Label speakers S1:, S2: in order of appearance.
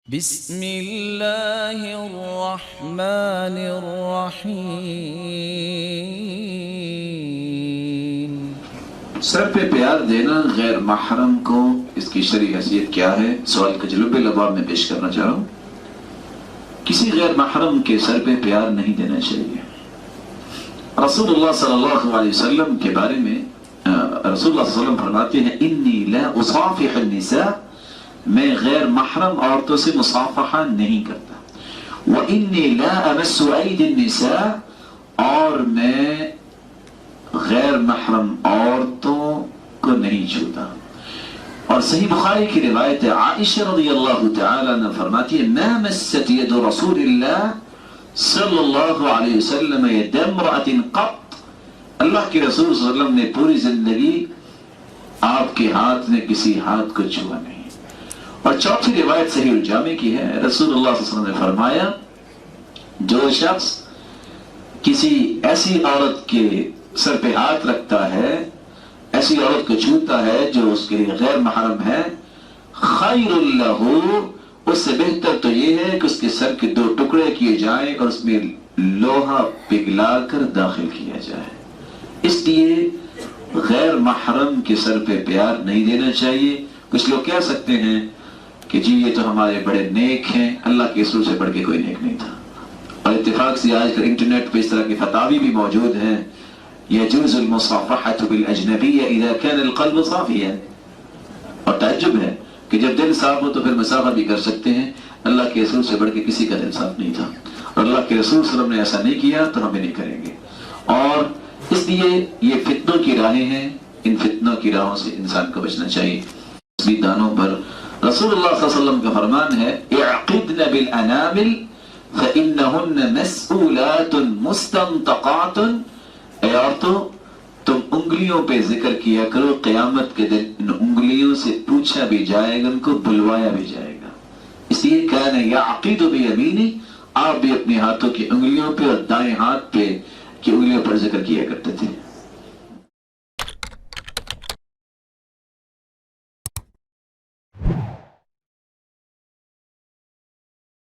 S1: بسم اللہ الرحمن الرحیم۔
S2: سر پہ پیار دینا غیر محرم کو اس کی شرعی حیثیت کیا ہے؟ سوال کا جلوب لباب میں پیش کرنا چاہ رہا ہوں۔ کسی غیر محرم کے سر پہ پیار نہیں دینا چاہیے۔ رسول اللہ صلی اللہ علیہ وسلم کے بارے میں رسول اللہ صلی اللہ علیہ وسلم فرماتے ہیں انی لا اصافح النساء، میں غیر محرم عورتوں سے مصافحہ نہیں کرتا، وانی لا امس اید النساء، اور میں غیر محرم عورتوں کو نہیں چھوتا۔ اور صحیح بخاری کی روایت ہے، عائشہ رضی اللہ تعالی عنہ فرماتی ہے ما مست ید رسول اللہ صلی اللہ علیہ وسلم ید امرأة قط، اللہ کے رسول صلی اللہ علیہ وسلم نے پوری زندگی آپ کے ہاتھ نے کسی ہاتھ کو چھوا نہیں۔ اور چوتھی روایت صحیح الجامع کی ہے، رسول اللہ صلی اللہ علیہ وسلم نے فرمایا جو شخص کسی ایسی عورت کے سر پہ ہاتھ رکھتا ہے، ایسی عورت کو چھوتا ہے جو اس کے لیے غیر محرم ہے، خیر لہ، اس سے بہتر تو یہ ہے کہ اس کے سر کے 2 ٹکڑے کیے جائیں اور اس میں لوہا پگھلا کر داخل کیا جائے۔ اس لیے غیر محرم کے سر پہ پیار نہیں دینا چاہیے۔ کچھ لوگ کہہ سکتے ہیں کہ جی یہ تو ہمارے بڑے نیک ہیں، اللہ کے رسول سے بڑھ کے کوئی نیک نہیں تھا۔ اور اتفاق سے آج کل انٹرنیٹ پہ اس طرح کے فتاوی بھی موجود ہیں، یجوز المصافحة بالاجنبی اذا كان القلب صافیا، اور تعجب ہے کہ جب دل صاف ہو تو پھر مسافہ بھی کر سکتے ہیں۔ اللہ کے رسول سے بڑھ کے کسی کا دل صاف نہیں تھا، اور اللہ کے رسول صلی اللہ علیہ وسلم نے ایسا نہیں کیا تو ہم بھی نہیں کریں گے۔ اور اس لیے یہ فتنوں کی راہیں ہیں، ان فتنوں کی راہوں سے انسان کو بچنا چاہیے۔ دانوں پر رسول اللہ صلی اللہ علیہ وسلم کا فرمان ہے اعقدن بالانامل فانہن مسئولات مستنطقات، اے عورتوں تم انگلیوں پہ ذکر کیا کرو، قیامت کے دن ان انگلیوں سے پوچھا بھی جائے گا، ان کو بلوایا بھی جائے گا۔ اس لیے کان یعقد بیمینہ، آپ بھی اپنے ہاتھوں کی انگلیوں پہ اور دائیں ہاتھ پہ کی انگلیوں پر ذکر کیا کرتے تھے۔